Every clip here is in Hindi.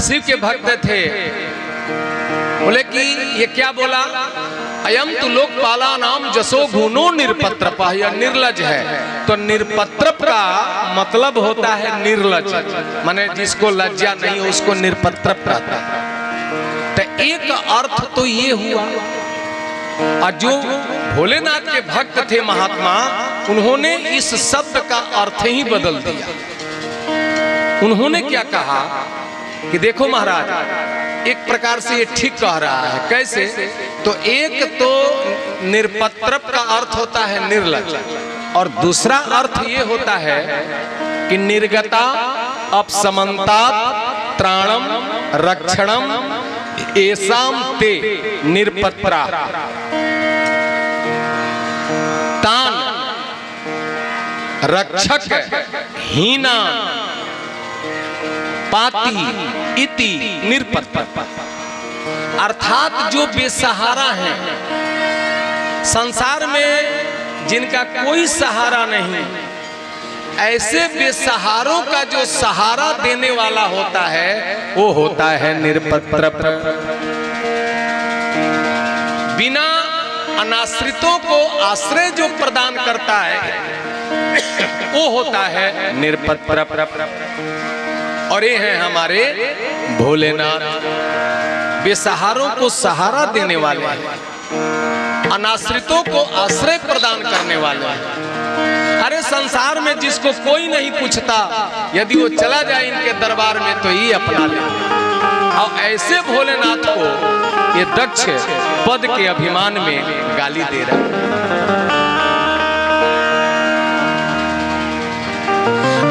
शिव के भक्त थे। बोले कि ये क्या बोला, अयम तु लोकपाला नाम जसो गुनो निरपत्रप, यह निर्लज है। तो निरपत्रप का मतलब होता है निर्लज, माने जिसको लज्जा नहीं हो उसको निरपत्रप कहता है। तो एक अर्थ तो ये हुआ। और जो भोलेनाथ के भक्त थे महात्मा, उन्होंने इस शब्द का अर्थ ही बदल दिया। उन्होंने क्या कहा कि देखो महाराज, एक प्रकार से ये ठीक कह रहा है। कैसे? तो एक तो निरपत्रप का अर्थ होता है निर्लज, और दूसरा अर्थ ये होता है कि निर्गता अपसमन्ता त्राणम रक्षणम एसाम ते निरपत्रा तान रक्षक हीना पाती इति निरपत्र। अर्थात जो बेसहारा हैं, संसार में जिनका कोई सहारा नहीं, ऐसे बेसहारों का जो सहारा देने वाला होता है वो होता है निरपत्र। बिना अनाश्रितों को आश्रय जो प्रदान करता है वो होता है निरपत्र। और ये हैं हमारे भोलेनाथ, बेसहारों को सहारा देने वाले हैं, अनाश्रितों को आश्रय प्रदान करने वाले हैं। अरे संसार में जिसको कोई नहीं पूछता, यदि वो चला जाए इनके दरबार में तो ये अपना ले। और ऐसे भोलेनाथ को ये दक्ष पद के अभिमान में गाली दे रहा है।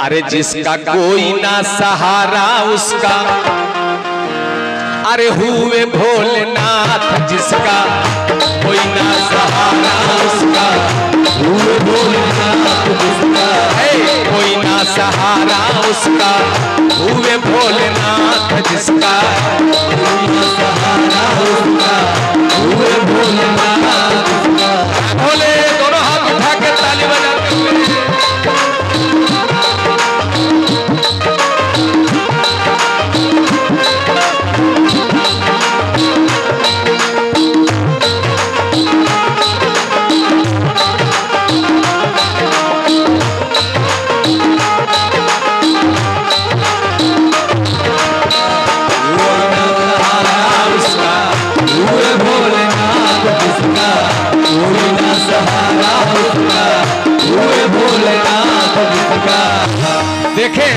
अरे जिसका कोई ना सहारा उसका, अरे हुए भोलेनाथ जिसका कोई ना सहारा उसका, हुए भोलेनाथ जिसका कोई ना सहारा उसका, हुए भोलेनाथ जिसका कोई ना सहारा उसका, हुए भोलेनाथ जिसका। भोले दोनों हाथ उठा के ताली बजाते हुए देखे,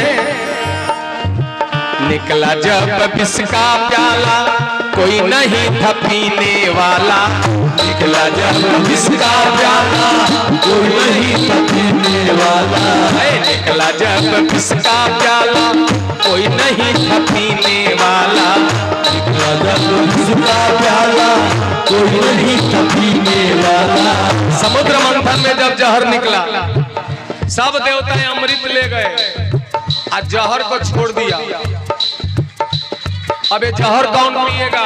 निकला जब विष का प्याला कोई नहीं था पीने वाला। निकला जब विष का प्याला कोई नहीं था पीने वाला। निकला जब विष का प्याला कोई नहीं था पीने वाला। निकला जब विष का प्याला कोई नहीं था पीने वाला। समुद्र मंथन में जब जहर निकला, सब देवताएं अमृत ले गए और जहर को छोड़ दिया। अब ये जहर कौन पिएगा?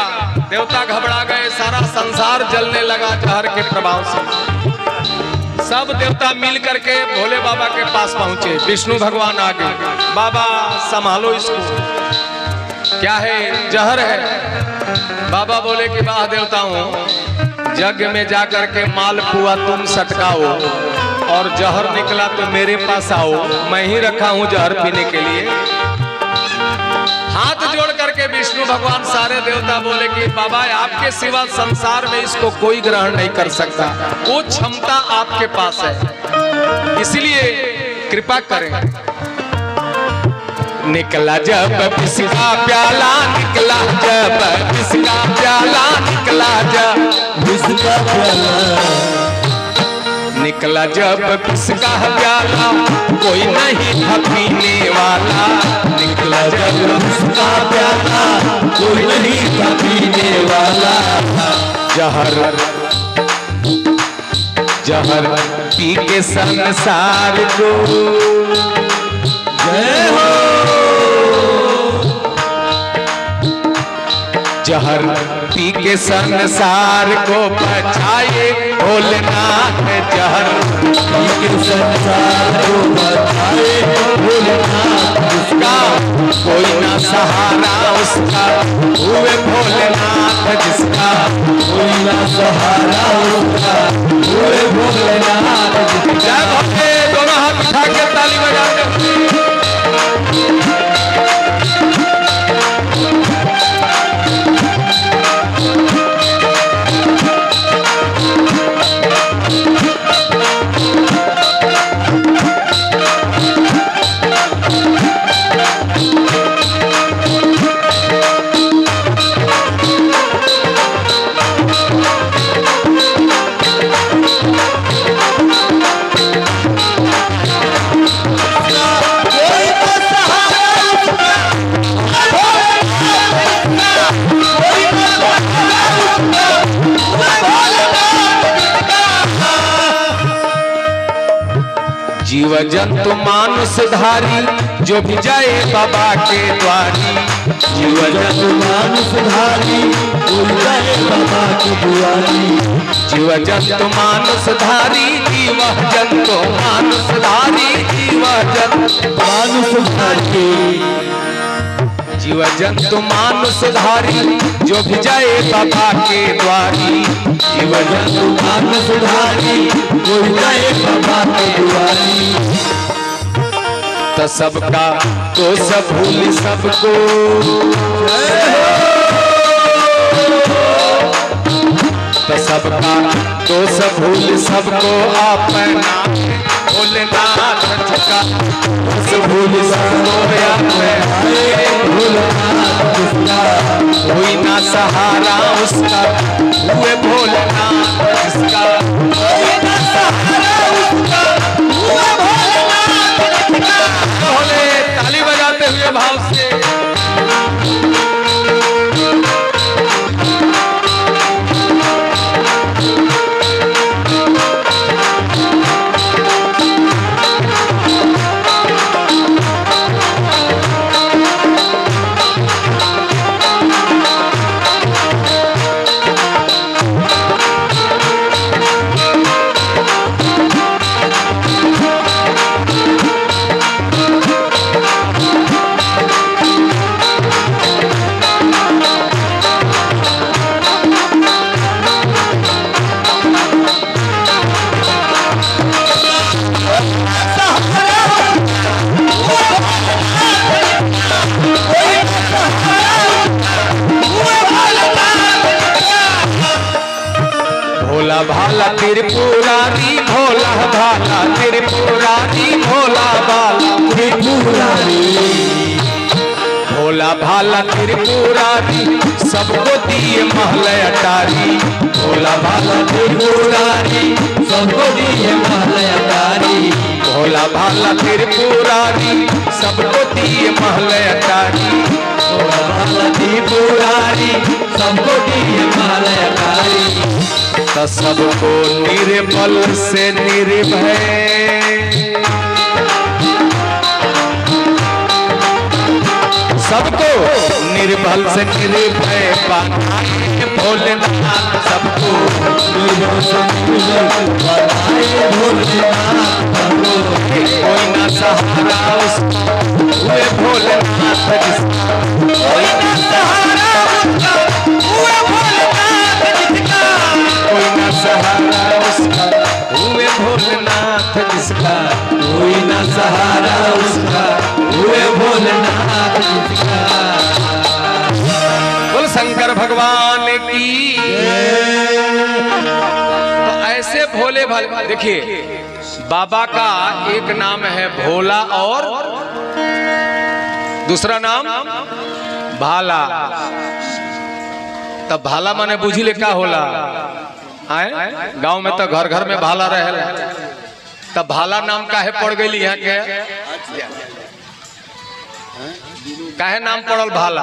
देवता घबरा गए, सारा संसार जलने लगा जहर के प्रभाव से। सब देवता मिल करके भोले बाबा के पास पहुंचे। विष्णु भगवान आगे, बाबा संभालो इसको, क्या है? जहर है। बाबा बोले कि वाह देवताओं, यज्ञ में जाकर के मालपुआ तुम सटकाओ और जहर निकला तो मेरे पास आओ, मैं ही रखा हूं जहर पीने के लिए। हाथ जोड़ करके विष्णु भगवान सारे देवता बोले कि बाबा आपके सिवा संसार में इसको कोई ग्रहण नहीं कर सकता, वो क्षमता आपके पास है, इसलिए कृपा करें। निकला जब विष का प्याला, निकला जब विष का प्याला, निकला जब विष का प्याला, निकला जब विष का प्याला कोई नहीं था पीने वाला। निकला जब विष का प्याला कोई नहीं था पीने वाला। जहर जहर पी के संसार को जय हो, जहर पी के संसार को बचाए भोलेनाथ। जहर पी के संसार को बचाए भोलेनाथ। उसका, कोई ना सहारा उसका, हुए भोलेनाथ जिसका, कोई ना सहारा उसका, हुए भोलेनाथ जिसका। जय भोले, दोनों हाथ उठा के ताली बजाते हुए। जीव जंतु मानुष धारी जो भी जाए बाबा के द्वारी, जीव जंतु मानुष धारी कोई जाए बाबा के दुआरी। जीव जंतु मानुष धारी, जीव जंतु मानुष धारी, जीव जंतु मानुष धारी, जीव जंतु मानुष धारी जो भी जाए बाबा के द्वारी। जीव जंतु मानुष धारी कोई जाए बाबा के दुआरी। तो सबका तो सब भूल सबको, तो सबका तो सब भूल सबको अपना भोलेनाथ का, सब भूल सबको भोलेनाथ जिसका, कोई ना सहारा उसका, हुए भोलेनाथ जिसका, कोई ना सहारा उसका, हुए भोलेनाथ जिसका। भोले ताली बजाते हुए भाव से भोला भाला त्रिपुरारी, भोला भाला त्रिपुरारी, भोला भाला त्रिपुरारी, भोला भाला त्रिपुरारी, सबको दिए महल अटारी। भोला भाला त्रिपुरारी सबको दिए महल अटारी। भोला भाला त्रिपुरारी, सबको दिए महल अटारी। भोला भाला त्रिपुरारी सबको दिए महल अटारी। तो सबको निर्बल से निर्भय, सबको निर्बल से निर्भय बनाए भोलेनाथ, सबको निर्बल से निर्भय बनाए भोलेनाथ, सबको कोई ना सहारा उसका, हुए भोलेनाथ जिसका, कोई ना सहारा उसका, हुए भोलेनाथ जिसका, कोई ना सहारा उसका, हुए भोलेनाथ जिसका, कोई ना सहारा उसका, हुए भोलेनाथ जिसका। बोल शंकर भगवान की। तो ऐसे भोले भाले, देखिए बाबा का एक नाम है भोला और दूसरा नाम भाला। तब भाला माने बुझी ले का होला, आए गांव में तो घर घर में भाला रहे। तब भाला नाम काहे पड़ गई यहाँ के, काहे नाम पड़ल भाला?